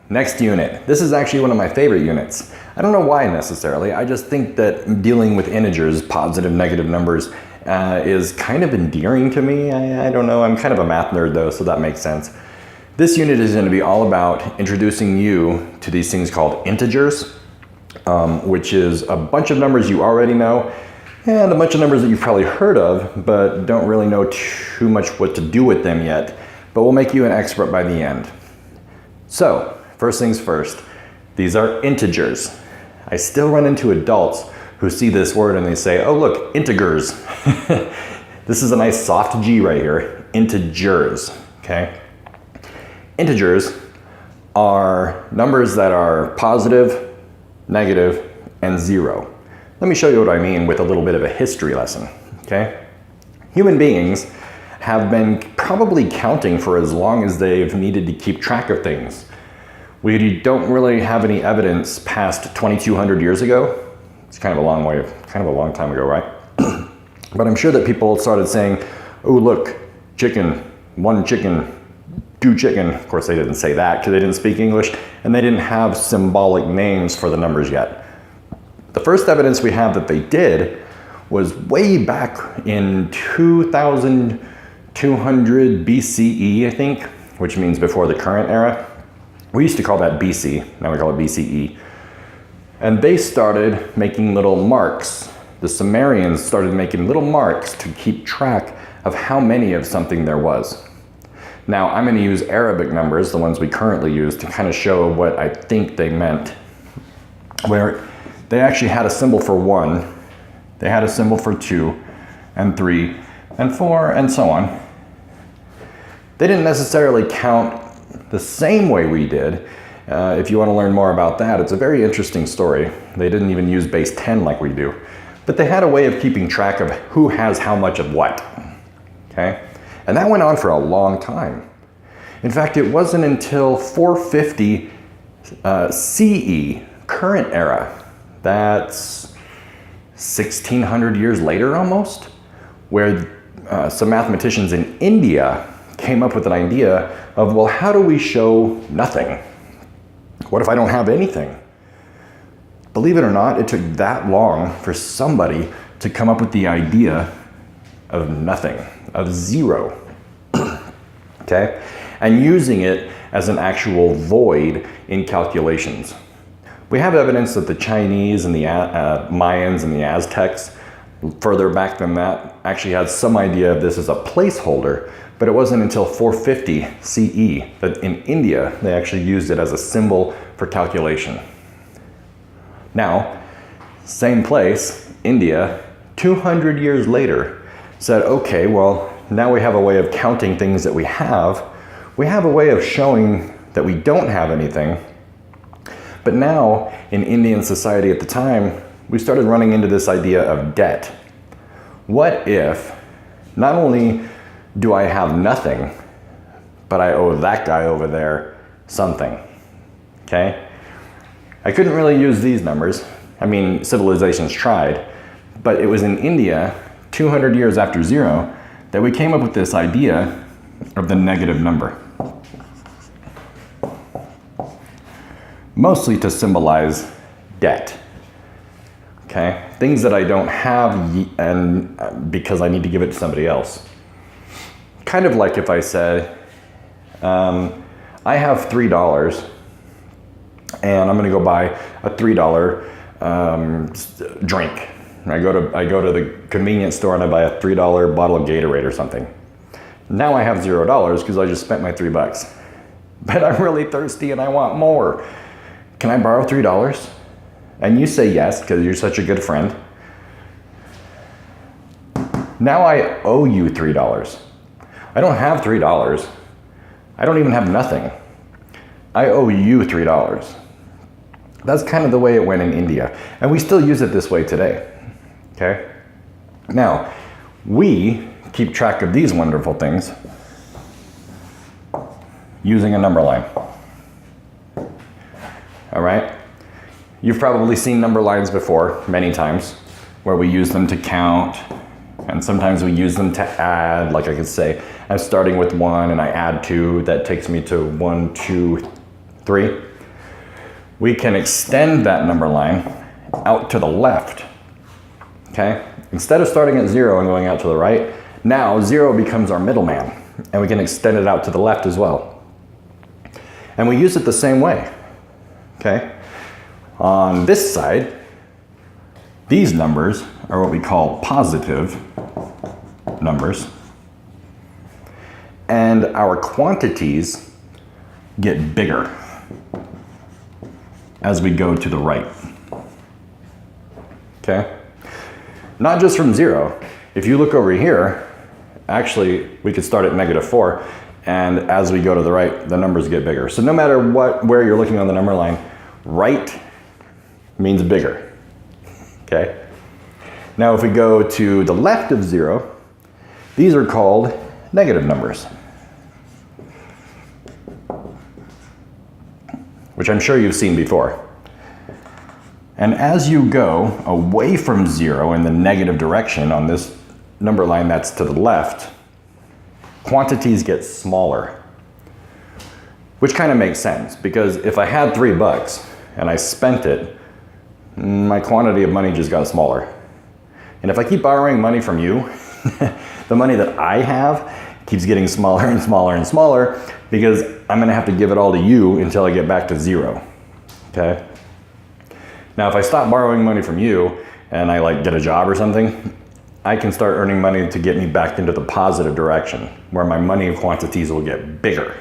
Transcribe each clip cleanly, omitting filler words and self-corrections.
Next unit. This is actually one of my favorite units. I don't know why necessarily. I just think that dealing with integers, positive, negative numbers, is kind of endearing to me. I don't know. I'm kind of a math nerd though, so that makes sense. This unit is going to be all about introducing you to these things called integers, which is a bunch of numbers you already know and a bunch of numbers that you've probably heard of, but don't really know too much what to do with them yet. But we'll make you an expert by the end. So, first things first, these are integers. I still run into adults who see this word and they say, oh look, integers. This is a nice soft G right here, integers, okay? Integers are numbers that are positive, negative, and zero. Let me show you what I mean with a little bit of a history lesson, okay? Human beings have been probably counting for as long as they've needed to keep track of things. We don't really have any evidence past 2,200 years ago. It's kind of a long time ago, right? But I'm sure that people started saying, oh look, chicken, one chicken, two chicken. Of course they didn't say that because they didn't speak English and they didn't have symbolic names for the numbers yet. The first evidence we have that they did was way back in 2200 BCE, I think, which means before the current era. We used to call that BC, now we call it BCE. And they started making little marks. The Sumerians started making little marks to keep track of how many of something there was. Now, I'm going to use Arabic numbers, the ones we currently use, to kind of show what I think they meant. Where they actually had a symbol for 1, they had a symbol for 2, and 3, and 4, and so on. They didn't necessarily count the same way we did. If you want to learn more about that, it's a very interesting story. They didn't even use base 10 like we do. But they had a way of keeping track of who has how much of what, okay? And that went on for a long time. In fact, it wasn't until 450 CE, current era, that's 1,600 years later almost, where some mathematicians in India came up with an idea of, well, how do we show nothing? What if I don't have anything? Believe it or not, it took that long for somebody to come up with the idea of nothing, of zero, okay? And using it as an actual void in calculations. We have evidence that the Chinese and the Mayans and the Aztecs, further back than that, actually had some idea of this as a placeholder, but it wasn't until 450 CE that in India they actually used it as a symbol for calculation. Now, same place, India, 200 years later, said, okay, well, now we have a way of counting things that we have. We have a way of showing that we don't have anything. But now, in Indian society at the time, we started running into this idea of debt. What if not only do I have nothing, but I owe that guy over there something, okay? I couldn't really use these numbers. I mean, civilizations tried, but it was in India, 200 years after zero, that we came up with this idea of the negative number. Mostly to symbolize debt, okay? Things that I don't have and because I need to give it to somebody else. Kind of like if I said, I have $3 and I'm gonna go buy a $3 drink. I go to the convenience store and I buy a $3 bottle of Gatorade or something. Now I have $0 because I just spent my $3. But I'm really thirsty and I want more. Can I borrow $3? And you say yes because you're such a good friend. Now I owe you $3. I don't have $3. I don't even have nothing. I owe you $3. That's kind of the way it went in India. And we still use it this way today, okay? Now, we keep track of these wonderful things using a number line. All right? You've probably seen number lines before, many times, where we use them to count, and sometimes we use them to add. Like I could say, I'm starting with 1 and I add 2, that takes me to 1, 2, 3. we can extend that number line out to the left, okay? Instead of starting at 0 and going out to the right, now 0 becomes our middleman, and we can extend it out to the left as well. And we use it the same way, okay? On this side, these numbers are what we call positive numbers, and our quantities get bigger as we go to the right, okay? Not just from 0. If you look over here, actually, we could start at -4, and as we go to the right, the numbers get bigger. So no matter where you're looking on the number line, right means bigger, okay? Now, if we go to the left of 0, these are called negative numbers, which I'm sure you've seen before. And as you go away from 0 in the negative direction on this number line that's to the left, quantities get smaller, which kind of makes sense, because if I had $3 and I spent it, my quantity of money just got smaller. And if I keep borrowing money from you, the money that I have keeps getting smaller and smaller and smaller, because I'm gonna have to give it all to you until I get back to 0, okay? Now, if I stop borrowing money from you and I like get a job or something, I can start earning money to get me back into the positive direction, where my money quantities will get bigger,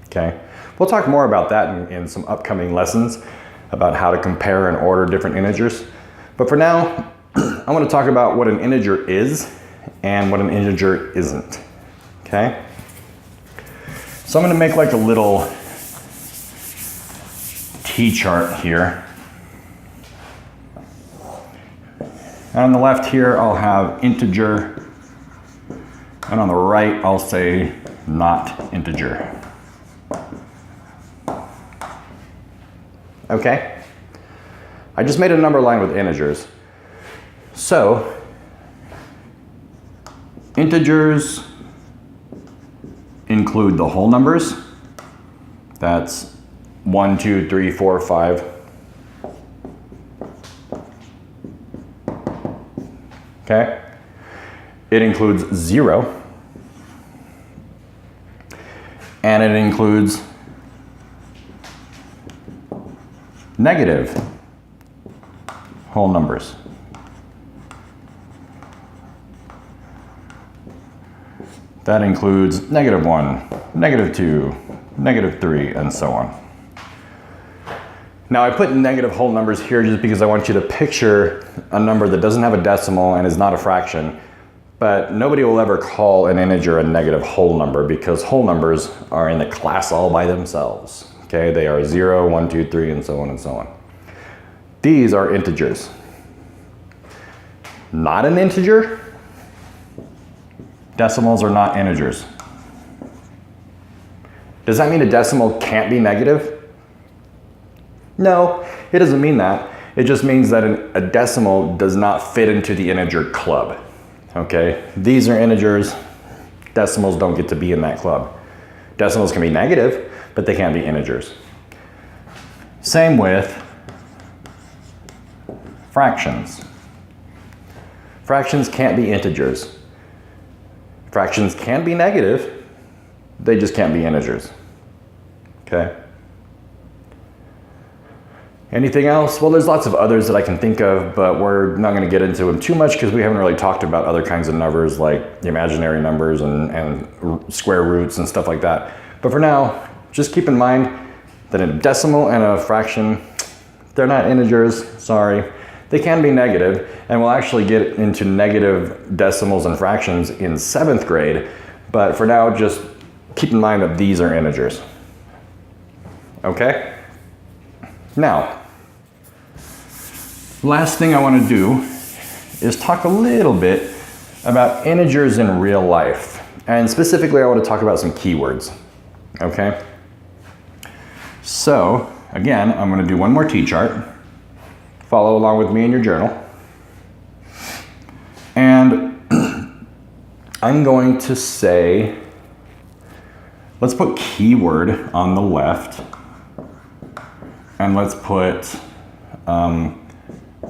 okay? We'll talk more about that in some upcoming lessons about how to compare and order different integers. But for now, I want to talk about what an integer is and what an integer isn't, okay? So I'm going to make like a little T-chart here. And on the left here, I'll have integer, and on the right, I'll say not integer. Okay? I just made a number line with integers. So, integers include the whole numbers. That's 1, 2, 3, 4, 5. Okay? It includes 0. And it includes negative whole numbers. That includes -1, -2, -3, and so on. Now, I put negative whole numbers here just because I want you to picture a number that doesn't have a decimal and is not a fraction, but nobody will ever call an integer a negative whole number, because whole numbers are in the class all by themselves. Okay, they are 0, 1, 2, 3, and so on and so on. These are integers. Not an integer. Decimals are not integers. Does that mean a decimal can't be negative? No, it doesn't mean that. It just means that a decimal does not fit into the integer club. Okay, these are integers. Decimals don't get to be in that club. Decimals can be negative, but they can't be integers. Same with fractions. Fractions can't be integers. Fractions can be negative, they just can't be integers. Okay? Anything else? Well, there's lots of others that I can think of, but we're not going to get into them too much because we haven't really talked about other kinds of numbers like imaginary numbers and square roots and stuff like that. But for now, just keep in mind that a decimal and a fraction, they're not integers, sorry. They can be negative, and we'll actually get into negative decimals and fractions in 7th grade, but for now, just keep in mind that these are integers. Okay? Now, last thing I want to do is talk a little bit about integers in real life, and specifically I want to talk about some keywords. Okay? So, again, I'm going to do one more T-chart. Follow along with me in your journal. And I'm going to say, let's put keyword on the left and let's put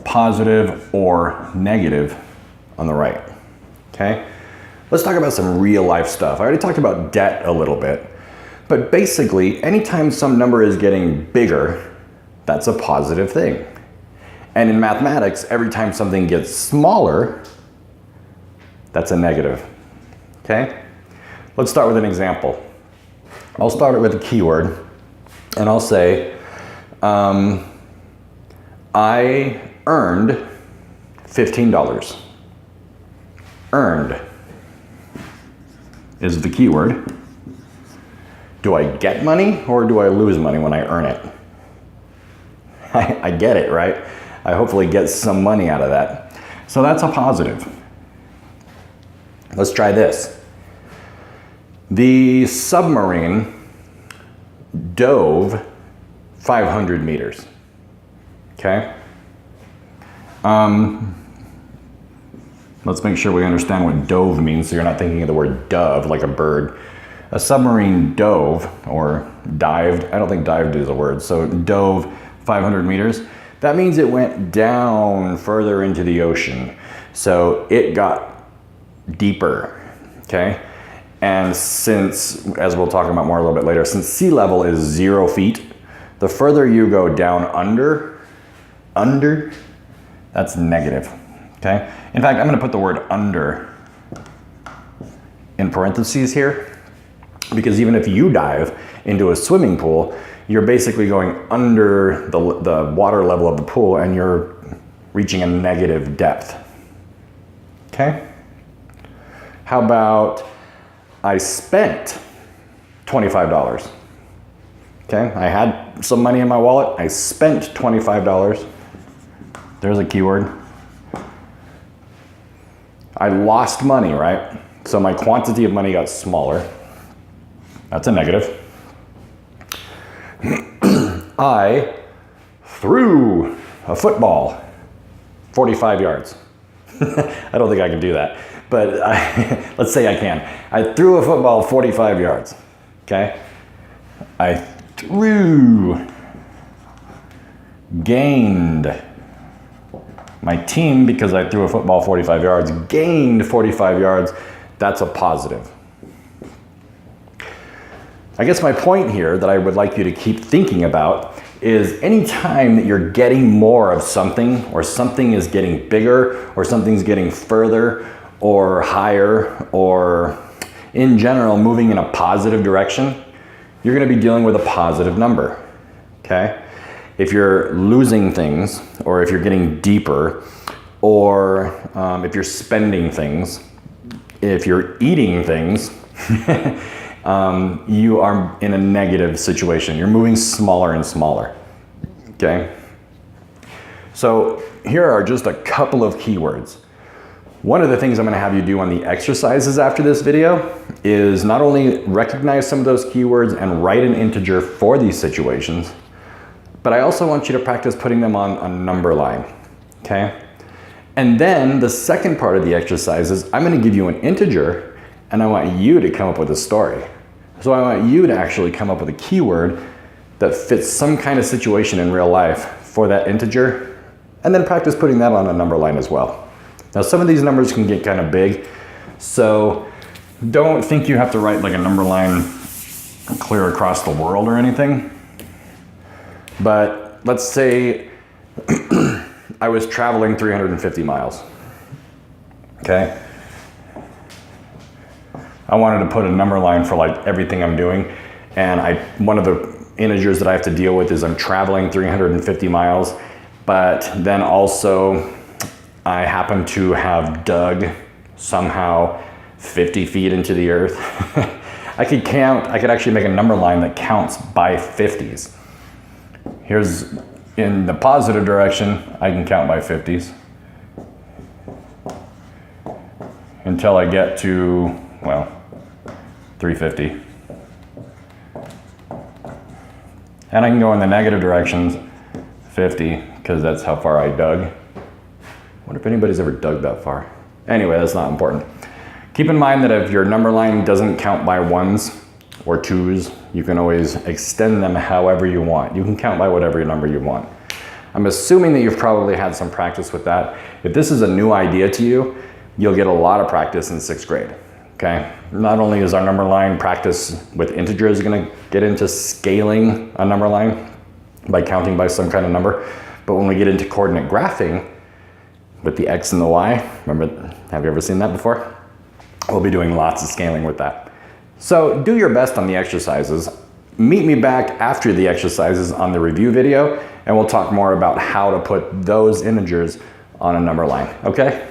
positive or negative on the right, okay? Let's talk about some real life stuff. I already talked about debt a little bit, but basically, anytime some number is getting bigger, that's a positive thing. And in mathematics, every time something gets smaller, that's a negative, okay? Let's start with an example. I'll start it with a keyword, and I'll say, I earned $15. Earned is the keyword. Do I get money or do I lose money when I earn it? I get it, right? I hopefully get some money out of that. So that's a positive. Let's try this. The submarine dove 500 meters. Okay? Let's make sure we understand what dove means so you're not thinking of the word dove like a bird. A submarine dove, or dived, I don't think dived is a word, so dove 500 meters. That means it went down further into the ocean. So it got deeper, okay? And since, as we'll talk about more a little bit later, since sea level is 0 feet, the further you go down under, that's negative, okay? In fact, I'm gonna put the word under in parentheses here, because even if you dive into a swimming pool, you're basically going under the water level of the pool and you're reaching a negative depth, okay? How about I spent $25, okay? I had some money in my wallet, I spent $25. There's a keyword. I lost money, right? So my quantity of money got smaller. That's a negative. I threw a football 45 yards. I don't think I can do that, but let's say I can. I threw a football 45 yards, okay? I threw, gained. My team, because I threw a football 45 yards, gained 45 yards. That's a positive. I guess my point here that I would like you to keep thinking about is any time that you're getting more of something, or something is getting bigger, or something's getting further or higher, or in general moving in a positive direction, you're going to be dealing with a positive number, okay? If you're losing things, or if you're getting deeper, or if you're spending things, if you're eating things, you are in a negative situation. You're moving smaller and smaller, okay? So here are just a couple of keywords. One of the things I'm gonna have you do on the exercises after this video is not only recognize some of those keywords and write an integer for these situations, but I also want you to practice putting them on a number line, okay? And then the second part of the exercise is I'm gonna give you an integer and I want you to come up with a story. So I want you to actually come up with a keyword that fits some kind of situation in real life for that integer, and then practice putting that on a number line as well. Now some of these numbers can get kind of big, so don't think you have to write like a number line clear across the world or anything. But let's say I was traveling 350 miles, okay? I wanted to put a number line for like everything I'm doing, and one of the integers that I have to deal with is I'm traveling 350 miles, but then also I happen to have dug somehow 50 feet into the earth. I could actually make a number line that counts by 50s. Here's, in the positive direction, I can count by 50s until I get to, well, 350. And I can go in the negative directions, 50, because that's how far I dug. I wonder if anybody's ever dug that far. Anyway, that's not important. Keep in mind that if your number line doesn't count by ones, or 2s. You can always extend them however you want. You can count by whatever number you want. I'm assuming that you've probably had some practice with that. If this is a new idea to you, you'll get a lot of practice in 6th grade, okay? Not only is our number line practice with integers gonna get into scaling a number line by counting by some kind of number, but when we get into coordinate graphing with the X and the Y, remember, have you ever seen that before? We'll be doing lots of scaling with that. So do your best on the exercises. Meet me back after the exercises on the review video, and we'll talk more about how to put those integers on a number line, okay?